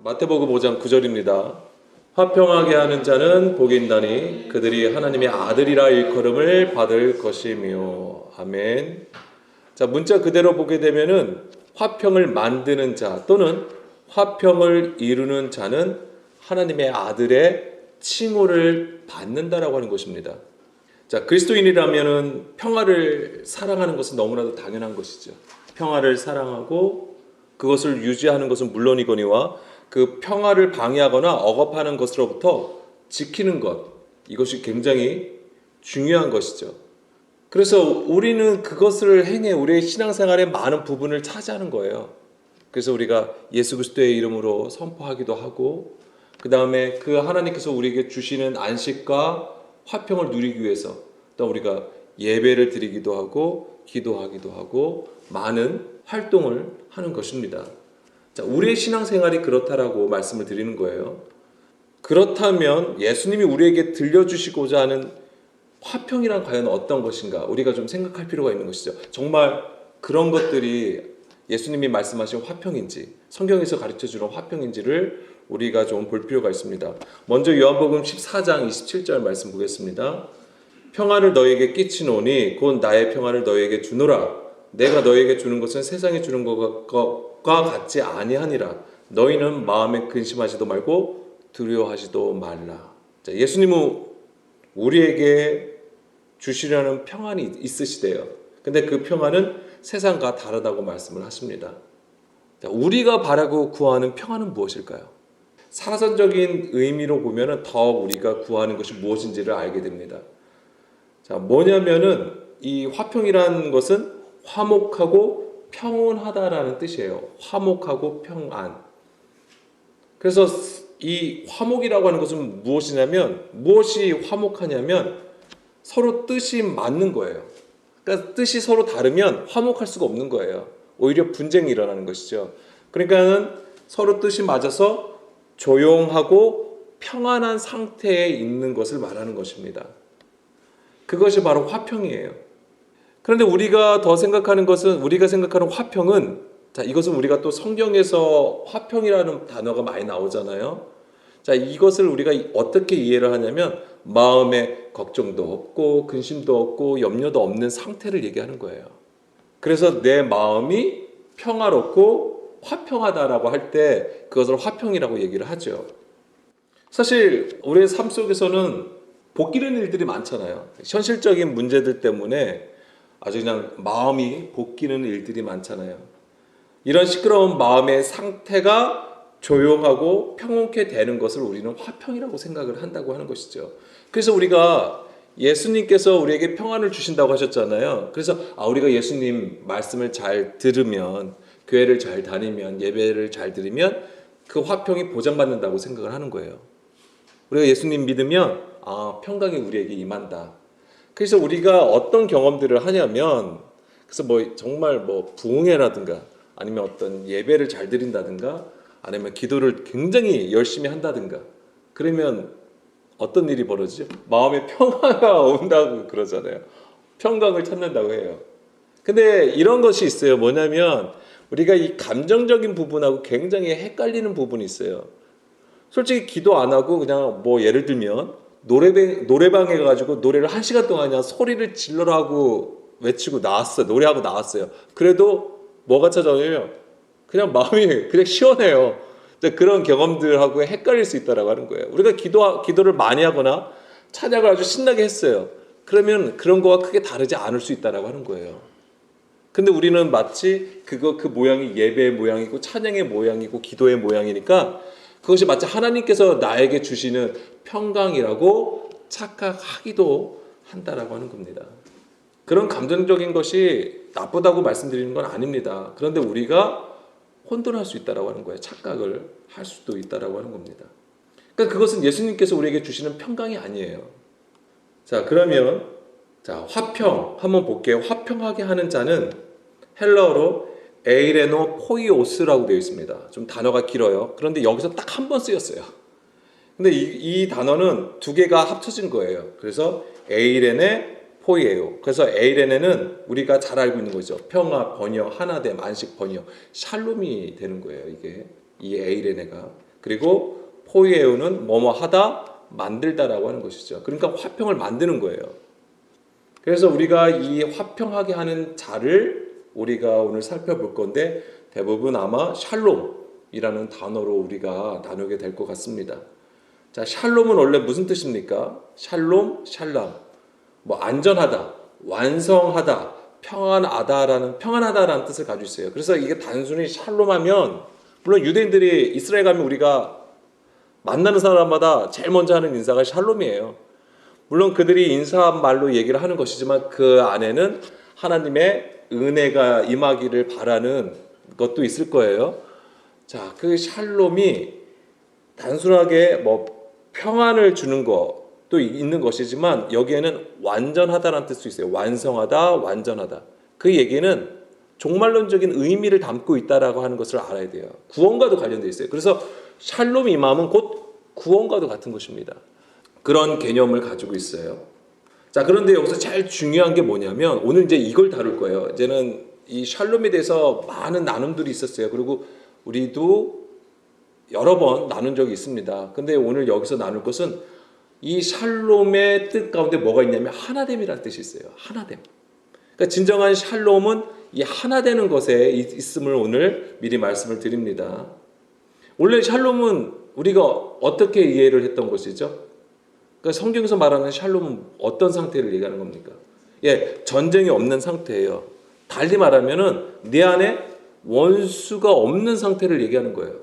마태복음 5장 9절입니다. 화평하게 하는 자는 복이 있나니 그들이 하나님의 아들이라 일컬음을 받을 것이며. 아멘. 자, 문자 그대로 보게 되면은 화평을 만드는 자 또는 화평을 이루는 자는 하나님의 아들의 칭호를 받는다라고 하는 것입니다. 자, 그리스도인이라면은 평화를 사랑하는 것은 너무나도 당연한 것이죠. 평화를 사랑하고 그것을 유지하는 것은 물론이거니와 그 평화를 방해하거나 억압하는 것으로부터 지키는 것, 이것이 굉장히 중요한 것이죠. 그래서 우리는 그것을 행해 우리의 신앙생활의 많은 부분을 차지하는 거예요. 그래서 우리가 예수 그리스도의 이름으로 선포하기도 하고, 그 다음에 그 하나님께서 우리에게 주시는 안식과 화평을 누리기 위해서 또 우리가 예배를 드리기도 하고 기도하기도 하고 많은 활동을 하는 것입니다. 자, 우리의 신앙생활이 그렇다라고 말씀을 드리는 거예요. 그렇다면 예수님이 우리에게 들려주시고자 하는 화평이란 과연 어떤 것인가 우리가 좀 생각할 필요가 있는 것이죠. 정말 그런 것들이 예수님이 말씀하신 화평인지, 성경에서 가르쳐주는 화평인지를 우리가 좀 볼 필요가 있습니다. 먼저 요한복음 14장 27절 말씀 보겠습니다. 평화를 너에게 끼치노니 곧 나의 평화를 너에게 주노라. 내가 너에게 주는 것은 세상에 주는 것과 같지 아니하니라. 너희는 마음에 근심하지도 말고 두려워하지도 말라. 자, 예수님은 우리에게 주시려는 평안이 있으시대요. 근데 그 평안은 세상과 다르다고 말씀을 하십니다. 자, 우리가 바라고 구하는 평안은 무엇일까요? 사전적인 의미로 보면 더 우리가 구하는 것이 무엇인지를 알게 됩니다. 자, 뭐냐면은 이 화평이라는 것은 화목하고 평온하다라는 뜻이에요. 화목하고 평안. 그래서 이 화목이라고 하는 것은 무엇이냐면, 무엇이 화목하냐면 서로 뜻이 맞는 거예요. 그러니까 뜻이 서로 다르면 화목할 수가 없는 거예요. 오히려 분쟁이 일어나는 것이죠. 그러니까는 서로 뜻이 맞아서 조용하고 평안한 상태에 있는 것을 말하는 것입니다. 그것이 바로 화평이에요. 그런데 우리가 더 생각하는 것은, 우리가 생각하는 화평은, 자, 이것은 우리가 또 성경에서 화평이라는 단어가 많이 나오잖아요. 자, 이것을 우리가 어떻게 이해를 하냐면 마음에 걱정도 없고 근심도 없고 염려도 없는 상태를 얘기하는 거예요. 그래서 내 마음이 평화롭고 화평하다라고 할 때 그것을 화평이라고 얘기를 하죠. 사실 우리의 삶 속에서는 복기는 일들이 많잖아요. 현실적인 문제들 때문에 아주 그냥 마음이 복기는 일들이 많잖아요. 이런 시끄러운 마음의 상태가 조용하고 평온케 되는 것을 우리는 화평이라고 생각을 한다고 하는 것이죠. 그래서 우리가 예수님께서 우리에게 평안을 주신다고 하셨잖아요. 그래서 우리가 예수님 말씀을 잘 들으면, 교회를 잘 다니면, 예배를 잘 드리면 그 화평이 보장받는다고 생각을 하는 거예요. 우리가 예수님 믿으면 평강이 우리에게 임한다. 그래서 우리가 어떤 경험들을 하냐면, 그래서 정말 부흥회라든가 아니면 어떤 예배를 잘 드린다든가 아니면 기도를 굉장히 열심히 한다든가 그러면 어떤 일이 벌어지죠? 마음에 평화가 온다고 그러잖아요. 평강을 찾는다고 해요. 근데 이런 것이 있어요. 뭐냐면 우리가 이 감정적인 부분하고 굉장히 헷갈리는 부분이 있어요. 솔직히 기도 안 하고 그냥 예를 들면 노래방에 가가지고 노래를 1시간 동안 그냥 소리를 질러라고 외치고 나왔어요. 노래하고 나왔어요. 그래도 뭐가 찾아오냐면 그냥 마음이 그냥 시원해요. 그런 경험들하고 헷갈릴 수 있다라고 하는 거예요. 우리가 기도를 많이 하거나 찬양을 아주 신나게 했어요. 그러면 그런 거와 크게 다르지 않을 수 있다라고 하는 거예요. 근데 우리는 마치 그 모양이 예배의 모양이고 찬양의 모양이고 기도의 모양이니까 그것이 마치 하나님께서 나에게 주시는 평강이라고 착각하기도 한다라고 하는 겁니다. 그런 감정적인 것이 나쁘다고 말씀드리는 건 아닙니다. 그런데 우리가 혼돈할 수 있다라고 하는 거예요. 착각을 할 수도 있다라고 하는 겁니다. 그러니까 그것은 예수님께서 우리에게 주시는 평강이 아니에요. 자, 그러면 화평 한번 볼게요. 화평하게 하는 자는 헬라어로 에이레노 포이오스라고 되어 있습니다. 좀 단어가 길어요. 그런데 여기서 딱 한 번 쓰였어요. 근데 이 단어는 두 개가 합쳐진 거예요. 그래서 에이레네 포이에요. 그래서 에이레네는 우리가 잘 알고 있는 거죠. 평화, 번영, 하나됨, 안식, 번영, 샬롬이 되는 거예요. 이게 이 에이레네가. 그리고 포이에오는 뭐뭐 하다, 만들다라고 하는 것이죠. 그러니까 화평을 만드는 거예요. 그래서 우리가 이 화평하게 하는 자를 우리가 오늘 살펴볼 건데 대부분 아마 샬롬이라는 단어로 우리가 나누게 될 것 같습니다. 자, 샬롬은 원래 무슨 뜻입니까? 샬롬, 샬람. 뭐 안전하다, 완성하다, 평안하다라는 뜻을 가지고 있어요. 그래서 이게 단순히 샬롬하면 물론 유대인들이 이스라엘 가면 우리가 만나는 사람마다 제일 먼저 하는 인사가 샬롬이에요. 물론 그들이 인사한 말로 얘기를 하는 것이지만 그 안에는 하나님의 은혜가 임하기를 바라는 것도 있을 거예요. 자, 그 샬롬이 단순하게 뭐 평안을 주는 것도 있는 것이지만 여기에는 완전하다라는 뜻도 있어요. 완성하다, 완전하다. 그 얘기는 종말론적인 의미를 담고 있다라고 하는 것을 알아야 돼요. 구원과도 관련되어 있어요. 그래서 샬롬 임함은 곧 구원과도 같은 것입니다. 그런 개념을 가지고 있어요. 자, 그런데 여기서 제일 중요한 게 뭐냐면 오늘 이제 이걸 다룰 거예요. 이제는 이 샬롬에 대해서 많은 나눔들이 있었어요. 그리고 우리도 여러 번 나눈 적이 있습니다. 근데 오늘 여기서 나눌 것은 이 샬롬의 뜻 가운데 뭐가 있냐면 하나됨이라는 뜻이 있어요. 하나됨. 그러니까 진정한 샬롬은 이 하나 되는 것에 있음을 오늘 미리 말씀을 드립니다. 원래 샬롬은 우리가 어떻게 이해를 했던 것이죠? 그러니까 성경에서 말하는 샬롬은 어떤 상태를 얘기하는 겁니까? 예, 전쟁이 없는 상태예요. 달리 말하면은 내 안에 원수가 없는 상태를 얘기하는 거예요.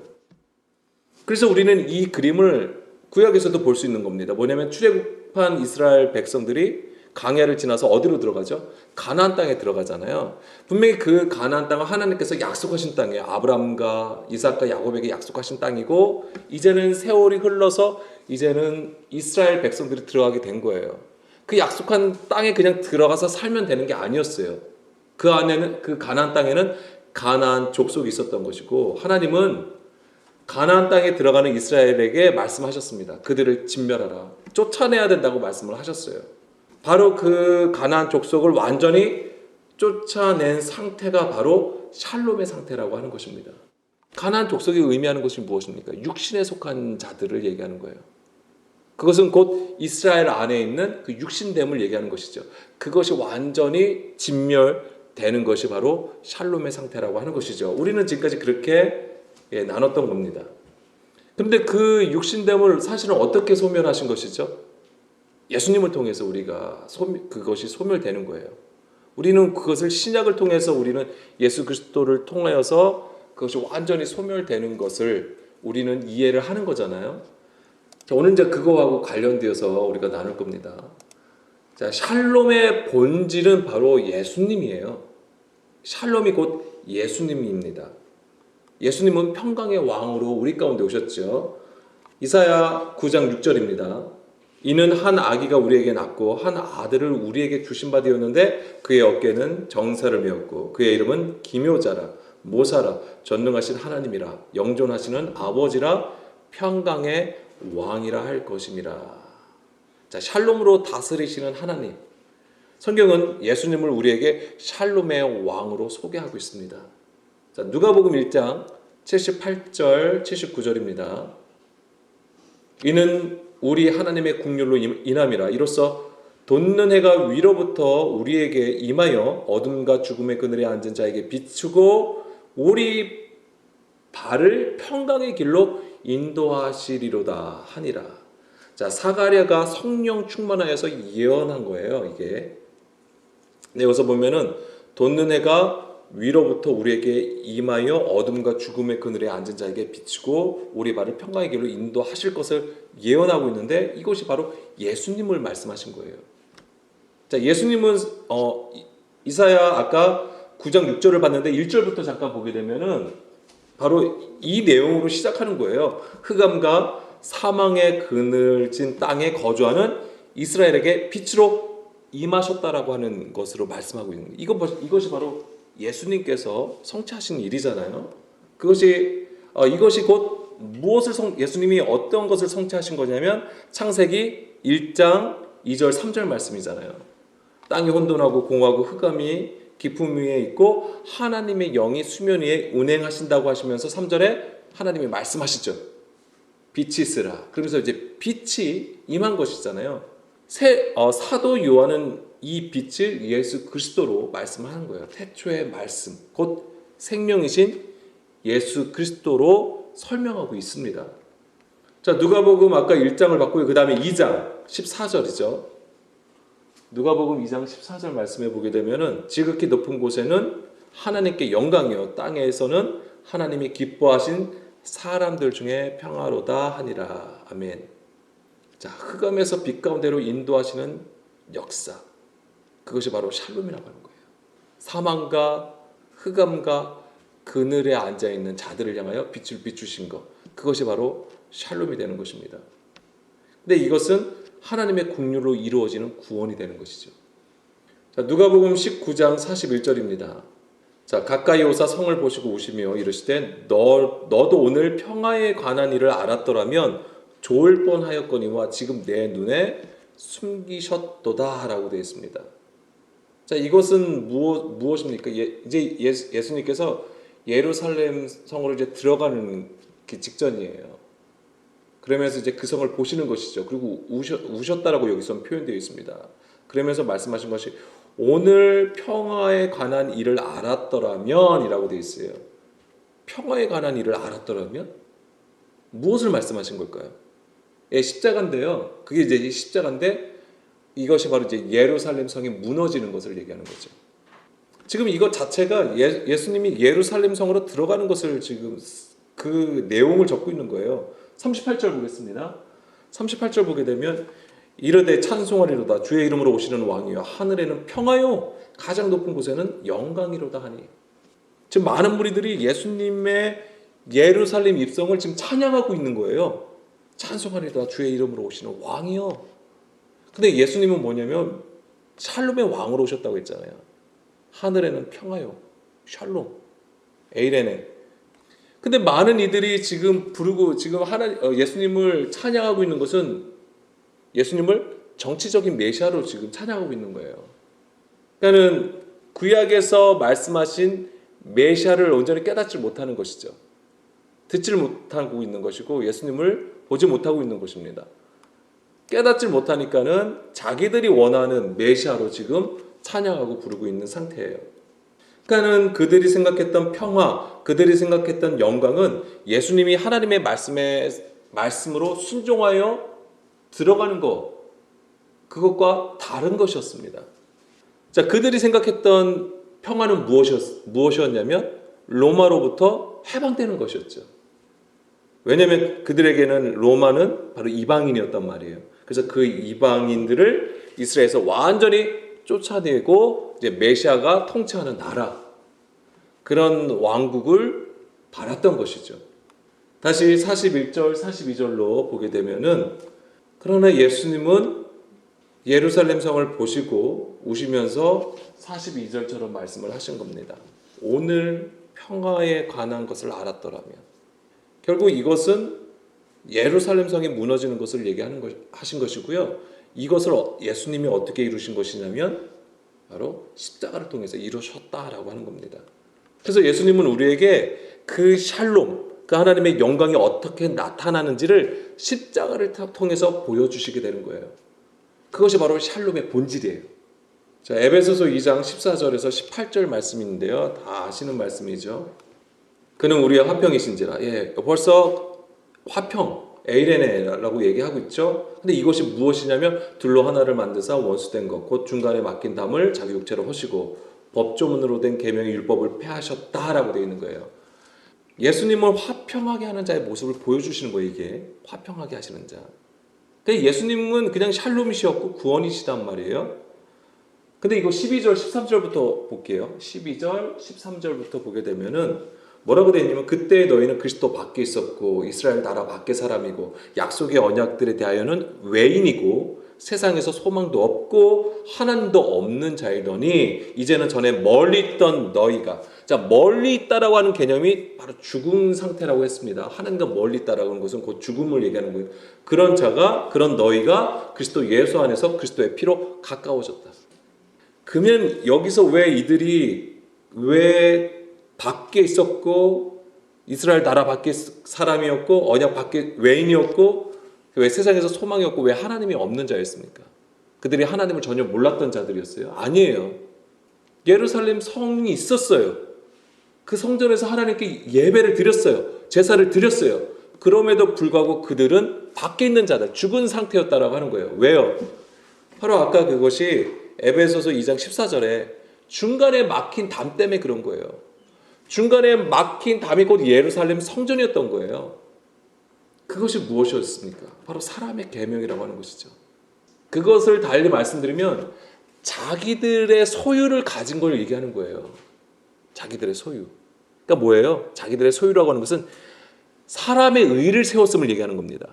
그래서 우리는 이 그림을 구약에서도 볼 수 있는 겁니다. 뭐냐면 출애굽한 이스라엘 백성들이 광야를 지나서 어디로 들어가죠? 가나안 땅에 들어가잖아요. 분명히 그 가나안 땅은 하나님께서 약속하신 땅이에요. 아브라함과 이삭과 야곱에게 약속하신 땅이고 이제는 세월이 흘러서 이제는 이스라엘 백성들이 들어가게 된 거예요. 그 약속한 땅에 그냥 들어가서 살면 되는 게 아니었어요. 그 안에는 그 가나안 땅에는 가나안 족속이 있었던 것이고 하나님은 가나안 땅에 들어가는 이스라엘에게 말씀하셨습니다. 그들을 진멸하라. 쫓아내야 된다고 말씀을 하셨어요. 바로 그 가나안 족속을 완전히 쫓아낸 상태가 바로 샬롬의 상태라고 하는 것입니다. 가나안 족속이 의미하는 것이 무엇입니까? 육신에 속한 자들을 얘기하는 거예요. 그것은 곧 이스라엘 안에 있는 그 육신됨을 얘기하는 것이죠. 그것이 완전히 진멸되는 것이 바로 샬롬의 상태라고 하는 것이죠. 우리는 지금까지 그렇게 나눴던 겁니다. 그런데 그 육신됨을 사실은 어떻게 소멸하신 것이죠? 예수님을 통해서 우리가 그것이 소멸되는 거예요. 우리는 그것을 신약을 통해서 우리는 예수 그리스도를 통하여서 그것이 완전히 소멸되는 것을 우리는 이해를 하는 거잖아요. 자, 오늘 이제 그거하고 관련되어서 우리가 나눌 겁니다. 자, 샬롬의 본질은 바로 예수님이에요. 샬롬이 곧 예수님입니다. 예수님은 평강의 왕으로 우리 가운데 오셨죠. 이사야 9장 6절입니다. 이는 한 아기가 우리에게 낳고 한 아들을 우리에게 주신 바 되었는데 그의 어깨는 정사를 메었고 그의 이름은 기묘자라 모사라 전능하신 하나님이라 영존하시는 아버지라 평강의 왕이라 할 것임이라. 자, 샬롬으로 다스리시는 하나님. 성경은 예수님을 우리에게 샬롬의 왕으로 소개하고 있습니다. 자, 누가복음 1장 78절 79절입니다. 이는 우리 하나님의 국률로 인함이라. 이로써 돋는 해가 위로부터 우리에게 임하여 어둠과 죽음의 그늘에 앉은 자에게 비추고 우리 발을 평강의 길로 인도하시리로다 하니라. 자, 사가랴가 성령 충만하여서 예언한 거예요, 이게. 네, 여기서 보면은 돋는 해가 위로부터 우리에게 임하여 어둠과 죽음의 그늘에 앉은 자에게 비추고 우리 발을 평강의 길로 인도하실 것을 예언하고 있는데 이것이 바로 예수님을 말씀하신 거예요. 자, 예수님은 이사야 아까 9장 6절을 봤는데 1절부터 잠깐 보게 되면은 바로 이 내용으로 시작하는 거예요. 흑암과 사망의 그늘진 땅에 거주하는 이스라엘에게 빛으로 임하셨다라고 하는 것으로 말씀하고 있는 거예요. 이것이 바로 예수님께서 성취하신 일이잖아요. 이것이 곧 예수님이 어떤 것을 성취하신 거냐면 창세기 1장 2절 3절 말씀이잖아요. 땅이 혼돈하고 공하고 흑암이 깊음 위에 있고 하나님의 영이 수면 위에 운행하신다고 하시면서 3절에 하나님이 말씀하시죠. 빛이 있으라. 그러면서 이제 빛이 임한 것이잖아요. 사도 요한은 이 빛을 예수 그리스도로 말씀하는 거예요. 태초의 말씀, 곧 생명이신 예수 그리스도로 설명하고 있습니다. 자, 누가복음 아까 1장을 봤고요. 그 다음에 2장 14절이죠. 누가복음 2장 14절 말씀해 보게 되면은 지극히 높은 곳에는 하나님께 영광이요 땅에서는 하나님이 기뻐하신 사람들 중에 평화로다 하니라. 아멘. 자, 흑암에서 빛 가운데로 인도하시는 역사, 그것이 바로 샬롬이라고 하는 거예요. 사망과 흑암과 그늘에 앉아있는 자들을 향하여 빛을 비추신 것, 그것이 바로 샬롬이 되는 것입니다. 근데 이것은 하나님의 긍휼로 이루어지는 구원이 되는 것이죠. 자, 누가복음 19장 41절입니다. 자, 가까이 오사 성을 보시고 우시며 이르시되 너도 오늘 평화에 관한 일을 알았더라면 좋을 뻔하였거니와 지금 내 눈에 숨기셨도다 라고 되어 있습니다. 자, 이것은 무엇입니까? 이제 예수님께서 예루살렘 성으로 이제 들어가는 직전이에요. 그러면서 이제 그 성을 보시는 것이죠. 그리고 우셨다라고 여기서 표현되어 있습니다. 그러면서 말씀하신 것이 오늘 평화에 관한 일을 알았더라면 이라고 되어 있어요. 평화에 관한 일을 알았더라면 무엇을 말씀하신 걸까요? 예, 십자가인데요. 그게 이제 십자가인데 이것이 바로 이제 예루살렘 성이 무너지는 것을 얘기하는 거죠. 지금 이것 자체가 예수님이 예루살렘 성으로 들어가는 것을 지금 그 내용을 적고 있는 거예요. 38절 보겠습니다. 38절 보게 되면 이르되 찬송하리로다 주의 이름으로 오시는 왕이여 하늘에는 평화요 가장 높은 곳에는 영광이로다 하니. 지금 많은 무리들이 예수님의 예루살렘 입성을 지금 찬양하고 있는 거예요. 찬송하리로다 주의 이름으로 오시는 왕이여. 근데 예수님은 뭐냐면 샬롬의 왕으로 오셨다고 했잖아요. 하늘에는 평화요 샬롬 에이레네. 근데 많은 이들이 지금 부르고 지금 예수님을 찬양하고 있는 것은 예수님을 정치적인 메시아로 지금 찬양하고 있는 거예요. 그러니까는 구약에서 말씀하신 메시아를 온전히 깨닫지 못하는 것이죠. 듣지를 못하고 있는 것이고 예수님을 보지 못하고 있는 것입니다. 깨닫지 못하니까는 자기들이 원하는 메시아로 지금 찬양하고 부르고 있는 상태예요. 그러니까는 그들이 생각했던 평화, 그들이 생각했던 영광은 예수님이 하나님의 말씀으로 순종하여 들어가는 것, 그것과 다른 것이었습니다. 자, 그들이 생각했던 평화는 무엇이었냐면 로마로부터 해방되는 것이었죠. 왜냐하면 그들에게는 로마는 바로 이방인이었단 말이에요. 그래서 그 이방인들을 이스라엘에서 완전히 쫓아내고 이제 메시아가 통치하는 나라, 그런 왕국을 바랐던 것이죠. 다시 41절, 42절로 보게 되면은 그러나 예수님은 예루살렘 성을 보시고 우시면서 42절처럼 말씀을 하신 겁니다. 오늘 평화에 관한 것을 알았더라면. 결국 이것은 예루살렘 성이 무너지는 것을 하신 것이고요. 이것을 예수님이 어떻게 이루신 것이냐면 바로 십자가를 통해서 이루셨다라고 하는 겁니다. 그래서 예수님은 우리에게 그 샬롬, 그 하나님의 영광이 어떻게 나타나는지를 십자가를 통해서 보여주시게 되는 거예요. 그것이 바로 샬롬의 본질이에요. 자, 에베소서 2장 14절에서 18절 말씀인데요. 다 아시는 말씀이죠. 그는 우리의 화평이신지라. 예, 벌써 화평, 에이레네라고 얘기하고 있죠. 근데 이것이 무엇이냐면 둘로 하나를 만드사 원수된 것, 곧 중간에 막힌 담을 자기 육체로 허시고 법조문으로 된 계명의 율법을 폐하셨다라고 되어 있는 거예요. 예수님을 화평하게 하는 자의 모습을 보여주시는 거예요. 이게 화평하게 하시는 자. 근데 예수님은 그냥 샬롬이시었고 구원이시단 말이에요. 근데 이거 12절, 13절부터 볼게요. 12절, 13절부터 보게 되면은 뭐라고 되어 있냐면 그때 너희는 그리스도 밖에 있었고 이스라엘 나라 밖의 사람이고 약속의 언약들에 대하여는 외인이고 세상에서 소망도 없고 하나님도 없는 자이더니 이제는 전에 멀리 있던 너희가, 자, 멀리 있다라고 하는 개념이 바로 죽은 상태라고 했습니다. 하나님과 멀리 있다라고 하는 것은 곧 죽음을 얘기하는 거예요. 그런 너희가 그리스도 예수 안에서 그리스도의 피로 가까워졌다. 그러면 여기서 왜 이들이 왜 밖에 있었고 이스라엘 나라 밖의 사람이었고 언약 밖의 외인이었고 왜 세상에서 소망이 없고 왜 하나님이 없는 자였습니까? 그들이 하나님을 전혀 몰랐던 자들이었어요? 아니에요. 예루살렘 성이 있었어요. 그 성전에서 하나님께 예배를 드렸어요. 제사를 드렸어요. 그럼에도 불구하고 그들은 밖에 있는 자들, 죽은 상태였다라고 하는 거예요. 왜요? 바로 아까 그것이 에베소서 2장 14절에 중간에 막힌 담 때문에 그런 거예요. 중간에 막힌 담이 곧 예루살렘 성전이었던 거예요. 그것이 무엇이었습니까? 바로 사람의 계명이라고 하는 것이죠. 그것을 달리 말씀드리면 자기들의 소유를 가진 걸 얘기하는 거예요. 자기들의 소유. 그러니까 뭐예요? 자기들의 소유라고 하는 것은 사람의 의를 세웠음을 얘기하는 겁니다.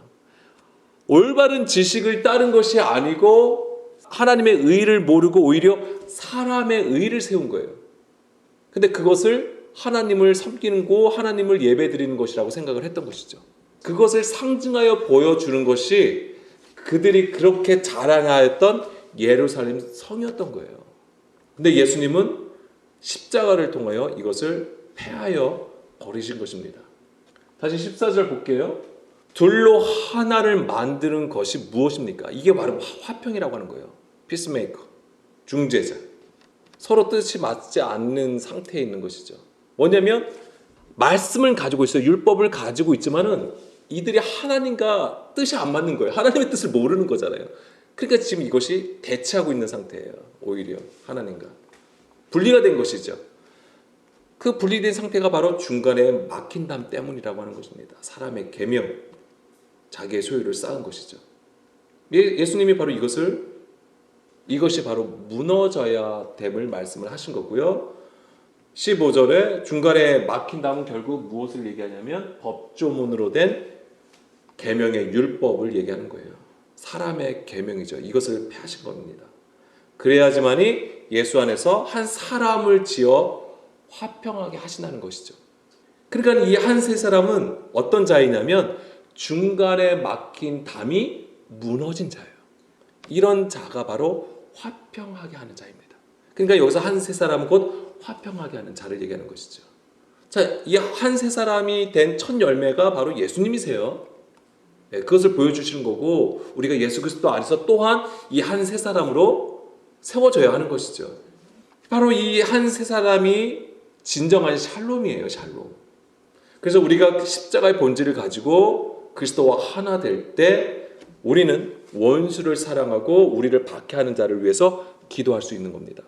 올바른 지식을 따른 것이 아니고 하나님의 의를 모르고 오히려 사람의 의를 세운 거예요. 근데 그것을 하나님을 섬기고 하나님을 예배드리는 것이라고 생각을 했던 것이죠. 그것을 상징하여 보여주는 것이 그들이 그렇게 자랑하였던 예루살렘 성이었던 거예요. 근데 예수님은 십자가를 통하여 이것을 폐하여 버리신 것입니다. 다시 14절 볼게요. 둘로 하나를 만드는 것이 무엇입니까? 이게 바로 화평이라고 하는 거예요. 피스메이커, 중재자. 서로 뜻이 맞지 않는 상태에 있는 것이죠. 뭐냐면 말씀을 가지고 있어요. 율법을 가지고 있지만은 이들이 하나님과 뜻이 안 맞는 거예요. 하나님의 뜻을 모르는 거잖아요. 그러니까 지금 이것이 대치하고 있는 상태예요. 오히려 하나님과 분리가 된 것이죠. 그 분리된 상태가 바로 중간에 막힌 담 때문이라고 하는 것입니다. 사람의 계명, 자기의 소유를 쌓은 것이죠. 예수님이 바로 이것이 바로 무너져야 됨을 말씀을 하신 거고요. 15절에 중간에 막힌 담은 결국 무엇을 얘기하냐면 법조문으로 된 계명의 율법을 얘기하는 거예요. 사람의 계명이죠. 이것을 폐하신 겁니다. 그래야지만이 예수 안에서 한 사람을 지어 화평하게 하신다는 것이죠. 그러니까 이 한 세 사람은 어떤 자이냐면 중간에 막힌 담이 무너진 자예요. 이런 자가 바로 화평하게 하는 자입니다. 그러니까 여기서 한 세 사람은 곧 화평하게 하는 자를 얘기하는 것이죠. 자, 이 한 세 사람이 된 첫 열매가 바로 예수님이세요. 네, 그것을 보여주시는 거고 우리가 예수 그리스도 안에서 또한 이 한 세 사람으로 세워져야 하는 것이죠. 바로 이 한 세 사람이 진정한 샬롬이에요. 샬롬. 그래서 우리가 십자가의 본질을 가지고 그리스도와 하나 될 때 우리는 원수를 사랑하고 우리를 박해하는 자를 위해서 기도할 수 있는 겁니다.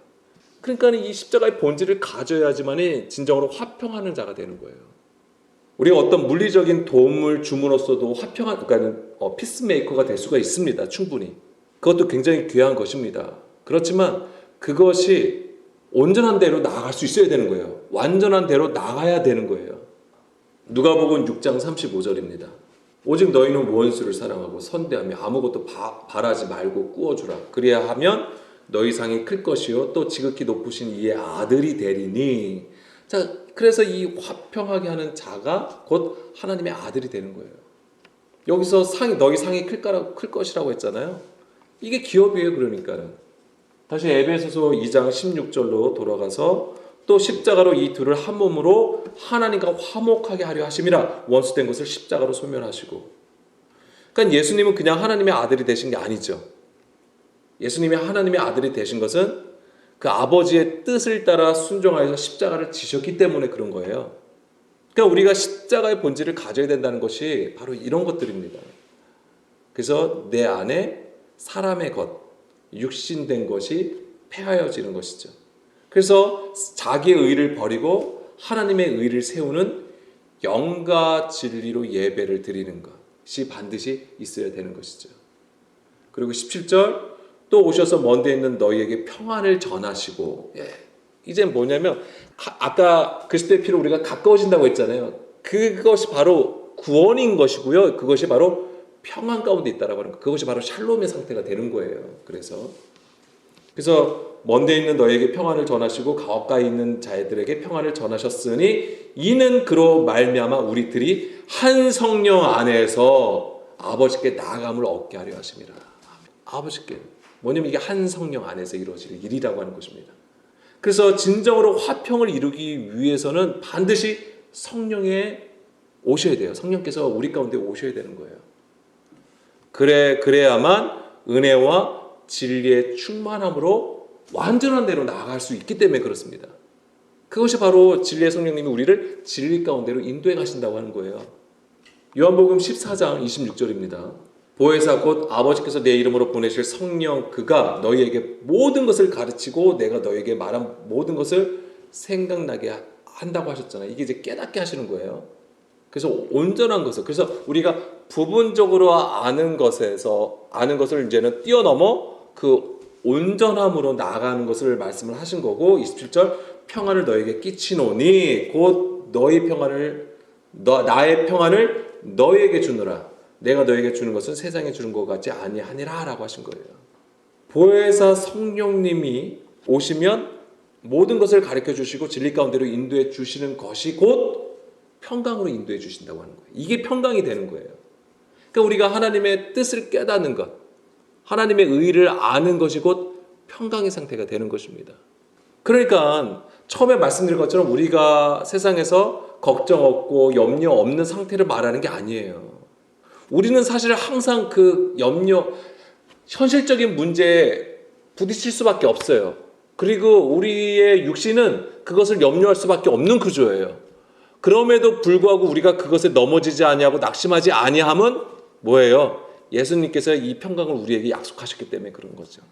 그러니까 이 십자가의 본질을 가져야지만 진정으로 화평하는 자가 되는 거예요. 우리가 어떤 물리적인 도움을 줌으로써도 그러니까 피스메이커가 될 수가 있습니다. 충분히. 그것도 굉장히 귀한 것입니다. 그렇지만 그것이 온전한 대로 나아갈 수 있어야 되는 거예요. 완전한 대로 나가야 되는 거예요. 누가복음 6장 35절입니다. 오직 너희는 원수를 사랑하고 선대하며 아무것도 바라지 말고 꾸어주라. 그래야 하면 너희 상이 클 것이요 또 지극히 높으신 이의 아들이 되리니. 자, 그래서 이 화평하게 하는 자가 곧 하나님의 아들이 되는 거예요. 여기서 너희 상이 클 것이라고 했잖아요. 이게 기업이에요. 그러니까는. 다시 에베소서 2장 16절로 돌아가서 또 십자가로 이 둘을 한 몸으로 하나님과 화목하게 하려 하심이라. 원수된 것을 십자가로 소멸하시고. 그러니까 예수님은 그냥 하나님의 아들이 되신 게 아니죠. 예수님이 하나님의 아들이 되신 것은 그 아버지의 뜻을 따라 순종하여서 십자가를 지셨기 때문에 그런 거예요. 그러니까 우리가 십자가의 본질을 가져야 된다는 것이 바로 이런 것들입니다. 그래서 내 안에 사람의 것, 육신된 것이 폐하여지는 것이죠. 그래서 자기의 의를 버리고 하나님의 의를 세우는 영과 진리로 예배를 드리는 것이 반드시 있어야 되는 것이죠. 그리고 17절 또 오셔서 먼데 있는 너희에게 평안을 전하시고, 이제 뭐냐면 아까 그리스도의 피로 우리가 가까워진다고 했잖아요. 그것이 바로 구원인 것이고요. 그것이 바로 평안 가운데 있다라고 하는 거. 그것이 바로 샬롬의 상태가 되는 거예요. 그래서 먼데 있는 너희에게 평안을 전하시고 가까이 있는 자들에게 평안을 전하셨으니 이는 그로 말미암아 우리들이 한 성령 안에서 아버지께 나아감을 얻게 하려 하심이라. 아버지께. 뭐냐면 이게 한 성령 안에서 이루어질 일이라고 하는 것입니다. 그래서 진정으로 화평을 이루기 위해서는 반드시 성령의 오셔야 돼요. 성령께서 우리 가운데 오셔야 되는 거예요. 그래야만 은혜와 진리의 충만함으로 완전한 대로 나아갈 수 있기 때문에 그렇습니다. 그것이 바로 진리의 성령님이 우리를 진리 가운데로 인도해 가신다고 하는 거예요. 요한복음 14장 26절입니다. 보혜사 곧 아버지께서 내 이름으로 보내실 성령 그가 너희에게 모든 것을 가르치고 내가 너희에게 말한 모든 것을 생각나게 한다고 하셨잖아요. 이게 이제 깨닫게 하시는 거예요. 그래서 온전한 것을, 그래서 우리가 부분적으로 아는 것을 이제는 뛰어넘어 그 온전함으로 나아가는 것을 말씀을 하신 거고, 27절 평안을 너에게 끼치노니 곧 너희 평안을 나의 평안을 너희에게 주노라. 내가 너에게 주는 것은 세상에 주는 것 같지 아니하니라 라고 하신 거예요. 보혜사 성령님이 오시면 모든 것을 가르쳐 주시고 진리 가운데로 인도해 주시는 것이 곧 평강으로 인도해 주신다고 하는 거예요. 이게 평강이 되는 거예요. 그러니까 우리가 하나님의 뜻을 깨닫는 것, 하나님의 의를 아는 것이 곧 평강의 상태가 되는 것입니다. 그러니까 처음에 말씀드린 것처럼 우리가 세상에서 걱정 없고 염려 없는 상태를 말하는 게 아니에요. 우리는 사실 항상 그 염려, 현실적인 문제에 부딪힐 수밖에 없어요. 그리고 우리의 육신은 그것을 염려할 수밖에 없는 구조예요. 그럼에도 불구하고 우리가 그것에 넘어지지 아니하고 낙심하지 아니함은 뭐예요? 예수님께서 이 평강을 우리에게 약속하셨기 때문에 그런 거죠.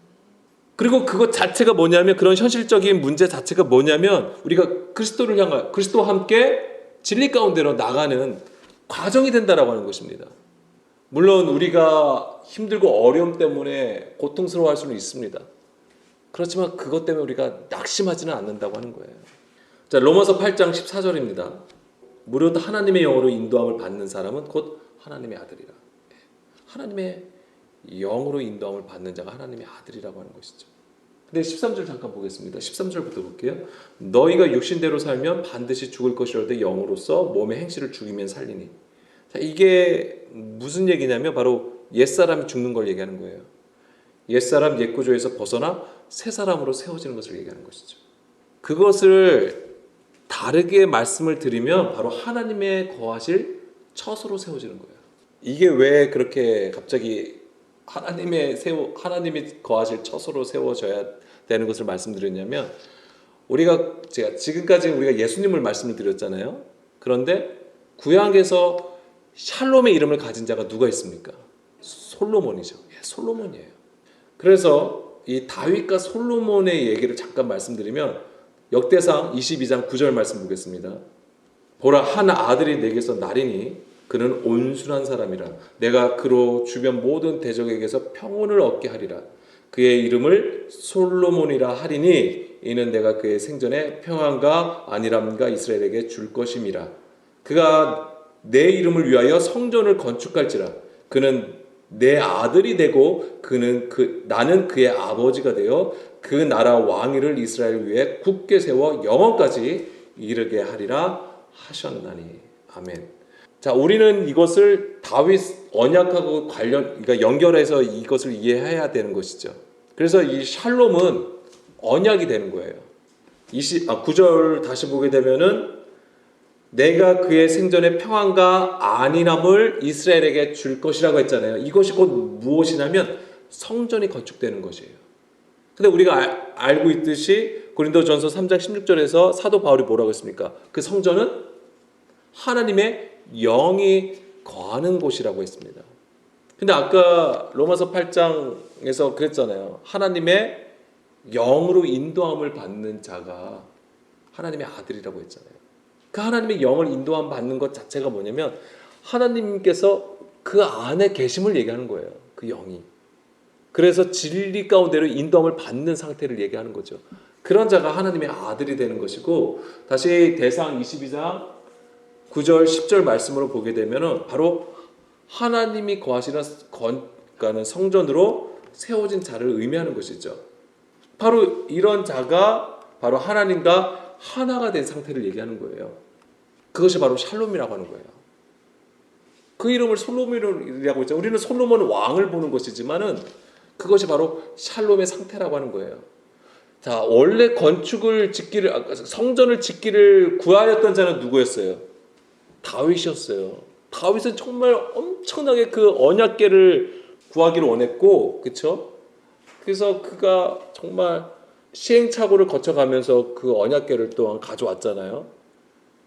그리고 그것 자체가 뭐냐면, 그런 현실적인 문제 자체가 뭐냐면 우리가 그리스도를 향한, 그리스도와 함께 진리 가운데로 나가는 과정이 된다라고 하는 것입니다. 물론 우리가 힘들고 어려움 때문에 고통스러워할 수는 있습니다. 그렇지만 그것 때문에 우리가 낙심하지는 않는다고 하는 거예요. 자, 로마서 8장 14절입니다. 무릇 하나님의 영으로 인도함을 받는 사람은 곧 하나님의 아들이라. 하나님의 영으로 인도함을 받는 자가 하나님의 아들이라고 하는 것이죠. 근데 13절 잠깐 보겠습니다. 13절부터 볼게요. 너희가 육신대로 살면 반드시 죽을 것이로되 영으로서 몸의 행실을 죽이면 살리니. 자, 이게 무슨 얘기냐면 바로 옛사람이 죽는 걸 얘기하는 거예요. 옛사람 옛구조에서 벗어나 새사람으로 세워지는 것을 얘기하는 것이죠. 그것을 다르게 말씀을 드리면 바로 하나님의 거하실 처소로 세워지는 거예요. 이게 왜 그렇게 갑자기 하나님이 거하실 처소로 세워져야 되는 것을 말씀드렸냐면, 제가 지금까지 우리가 예수님을 말씀을 드렸잖아요. 그런데 구약에서 샬롬의 이름을 가진 자가 누가 있습니까? 솔로몬이죠. 예, 솔로몬이에요. 그래서 이 다윗과 솔로몬의 얘기를 잠깐 말씀드리면, 역대상 22장 9절 말씀 보겠습니다. 보라, 한 아들이 내게서 나리니 그는 온순한 사람이라. 내가 그로 주변 모든 대적에게서 평온을 얻게 하리라. 그의 이름을 솔로몬이라 하리니 이는 내가 그의 생전에 평안과 안일함과 이스라엘에게 줄 것임이라. 그가 내 이름을 위하여 성전을 건축할지라. 그는 내 아들이 되고 나는 그의 아버지가 되어 그 나라 왕위를 이스라엘 위에 굳게 세워 영원까지 이르게 하리라 하셨나니. 아멘. 자, 우리는 이것을 다윗 언약하고 그러니까 연결해서 이것을 이해해야 되는 것이죠. 그래서 이 샬롬은 언약이 되는 거예요. 9절 다시 보게 되면은 내가 그의 생전에 평안과 안일함을 이스라엘에게 줄 것이라고 했잖아요. 이것이 곧 무엇이냐면 성전이 건축되는 것이에요. 근데 우리가 알고 있듯이 고린도전서 3장 16절에서 사도 바울이 뭐라고 했습니까? 그 성전은 하나님의 영이 거하는 곳이라고 했습니다. 근데 아까 로마서 8장에서 그랬잖아요. 하나님의 영으로 인도함을 받는 자가 하나님의 아들이라고 했잖아요. 그 하나님의 영을 인도함 받는 것 자체가 뭐냐면 하나님께서 그 안에 계심을 얘기하는 거예요. 그 영이. 그래서 진리 가운데로 인도함을 받는 상태를 얘기하는 거죠. 그런 자가 하나님의 아들이 되는 것이고, 다시 대상 22장 9절 10절 말씀으로 보게 되면은 바로 하나님이 거하시는 성전으로 세워진 자를 의미하는 것이죠. 바로 이런 자가 바로 하나님과 하나가 된 상태를 얘기하는 거예요. 그것이 바로 샬롬이라고 하는 거예요. 그 이름을 솔로몬이라고 했죠. 우리는 솔로몬 왕을 보는 것이지만은 그것이 바로 샬롬의 상태라고 하는 거예요. 자, 원래 성전을 짓기를 구하였던 자는 누구였어요? 다윗이었어요. 다윗은 정말 엄청나게 그 언약궤를 구하기를 원했고, 그렇죠? 그래서 그가 정말 시행착오를 거쳐가면서 그 언약궤를 또한 가져왔잖아요.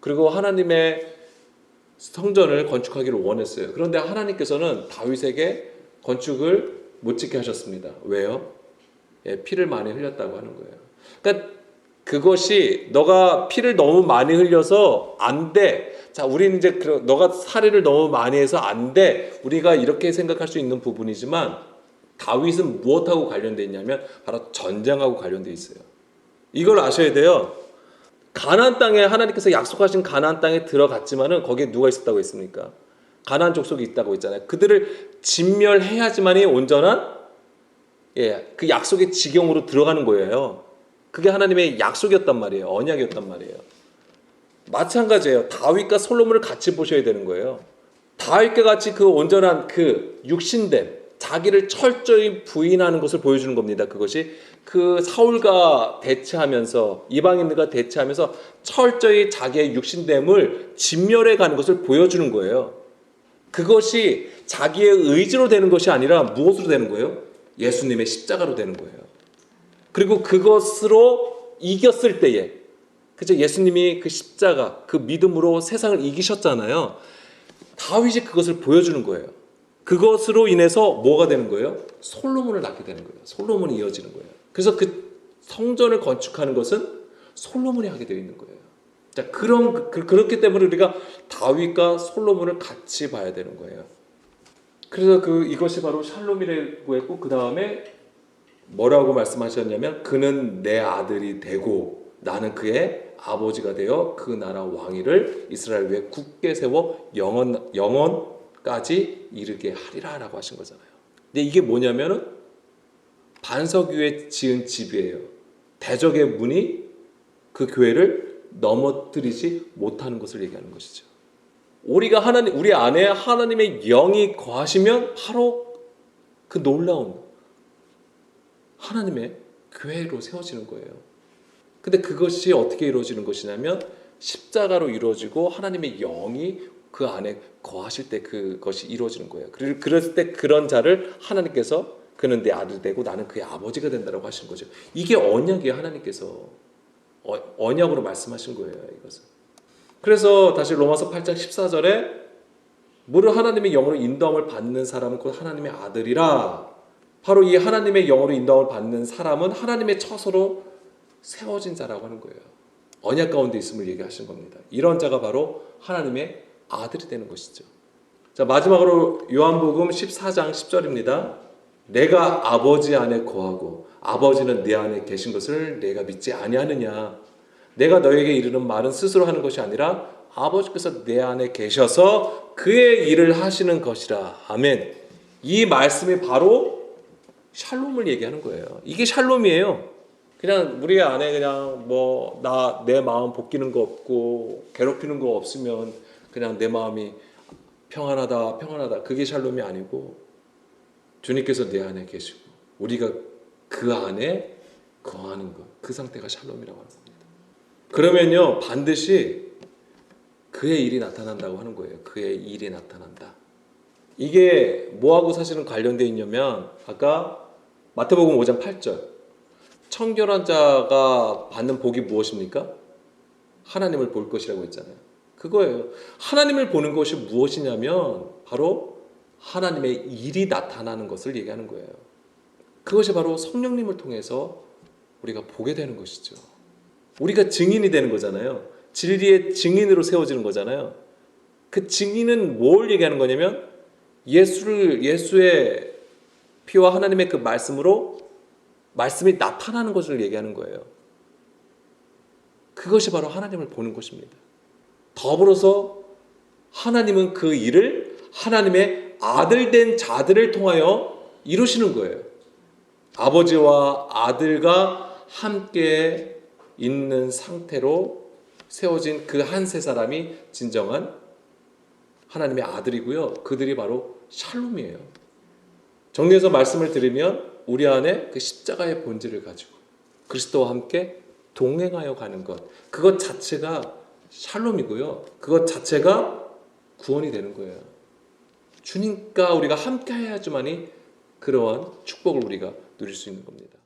그리고 하나님의 성전을 건축하기를 원했어요. 그런데 하나님께서는 다윗에게 건축을 못 짓게 하셨습니다. 왜요? 예, 피를 많이 흘렸다고 하는 거예요. 그러니까 그것이 너가 피를 너무 많이 흘려서 안 돼. 자, 우리는 이제 너가 살해를 너무 많이 해서 안 돼. 우리가 이렇게 생각할 수 있는 부분이지만 다윗은 무엇하고 관련되어 있냐면 바로 전쟁하고 관련되어 있어요. 이걸 아셔야 돼요. 가나안 땅에 하나님께서 약속하신 가나안 땅에 들어갔지만은 거기에 누가 있었다고 했습니까? 가나안 족속이 있다고 했잖아요. 그들을 진멸해야지만이 온전한 그 약속의 지경으로 들어가는 거예요. 그게 하나님의 약속이었단 말이에요. 언약이었단 말이에요. 마찬가지예요. 다윗과 솔로몬을 같이 보셔야 되는 거예요. 다윗과 같이 그 온전한 그 육신됨, 자기를 철저히 부인하는 것을 보여주는 겁니다. 그것이 그 사울과 대치하면서 이방인들과 대치하면서 철저히 자기의 육신됨을 진멸해 가는 것을 보여주는 거예요. 그것이 자기의 의지로 되는 것이 아니라 무엇으로 되는 거예요? 예수님의 십자가로 되는 거예요. 그리고 그것으로 이겼을 때에, 그죠? 예수님이 그 십자가, 그 믿음으로 세상을 이기셨잖아요. 다윗이 그것을 보여주는 거예요. 그것으로 인해서 뭐가 되는 거예요? 솔로몬을 낳게 되는 거예요. 솔로몬이 이어지는 거예요. 그래서 그 성전을 건축하는 것은 솔로몬이 하게 되어 있는 거예요. 자, 그렇기 때문에 우리가 다윗과 솔로몬을 같이 봐야 되는 거예요. 그래서 이것이 바로 샬롬이라고 했고, 그 다음에 뭐라고 말씀하셨냐면, 그는 내 아들이 되고 나는 그의 아버지가 되어 그 나라 왕위를 이스라엘 위에 굳게 세워 영원까지 이르게 하리라라고 하신 거잖아요. 근데 이게 뭐냐면은 반석 위에 지은 집이에요. 대적의 문이 그 교회를 넘어뜨리지 못하는 것을 얘기하는 것이죠. 우리 안에 하나님의 영이 거하시면 바로 그 놀라운 하나님의 교회로 세워지는 거예요. 근데 그것이 어떻게 이루어지는 것이냐면 십자가로 이루어지고 하나님의 영이 그 안에 거하실 때 그것이 이루어지는 거예요. 그랬을 때 그런 자를 하나님께서 그는 내 아들 되고 나는 그의 아버지가 된다라고 하시는 거죠. 이게 언약이에요. 하나님께서 언약으로 말씀하신 거예요. 이것은. 그래서 다시 로마서 8장 14절에 무릇 하나님의 영으로 인도함을 받는 사람은 곧 하나님의 아들이라. 바로 이 하나님의 영으로 인도함을 받는 사람은 하나님의 처소로 세워진 자라고 하는 거예요. 언약 가운데 있음을 얘기하신 겁니다. 이런 자가 바로 하나님의 아들이 되는 것이죠. 자, 마지막으로 요한복음 14장 10절입니다. 내가 아버지 안에 거하고 아버지는 내 안에 계신 것을 내가 믿지 아니하느냐. 내가 너에게 이르는 말은 스스로 하는 것이 아니라 아버지께서 내 안에 계셔서 그의 일을 하시는 것이라. 아멘. 이 말씀이 바로 샬롬을 얘기하는 거예요. 이게 샬롬이에요. 그냥 우리 안에 그냥 내 마음 볶이는 거 없고 괴롭히는 거 없으면 그냥 내 마음이 평안하다. 그게 샬롬이 아니고 주님께서 내 안에 계시고 우리가 그 안에 거하는 것, 그 상태가 샬롬이라고 하는 겁니다. 그러면요 반드시 그의 일이 나타난다고 하는 거예요. 그의 일이 나타난다. 이게 뭐하고 사실은 관련되어 있냐면 아까 마태복음 5장 8절 청결한 자가 받는 복이 무엇입니까? 하나님을 볼 것이라고 했잖아요. 그거예요. 하나님을 보는 것이 무엇이냐면 바로 하나님의 일이 나타나는 것을 얘기하는 거예요. 그것이 바로 성령님을 통해서 우리가 보게 되는 것이죠. 우리가 증인이 되는 거잖아요. 진리의 증인으로 세워지는 거잖아요. 그 증인은 뭘 얘기하는 거냐면 예수의 피와 하나님의 그 말씀이 나타나는 것을 얘기하는 거예요. 그것이 바로 하나님을 보는 것입니다. 더불어서 하나님은 그 일을 하나님의 아들 된 자들을 통하여 이루시는 거예요. 아버지와 아들과 함께 있는 상태로 세워진 그 한 세 사람이 진정한 하나님의 아들이고요. 그들이 바로 샬롬이에요. 정리해서 말씀을 드리면 우리 안에 그 십자가의 본질을 가지고 그리스도와 함께 동행하여 가는 것, 그것 자체가 샬롬이고요. 그것 자체가 구원이 되는 거예요. 주님과 우리가 함께 해야지만이 그러한 축복을 우리가 누릴 수 있는 겁니다.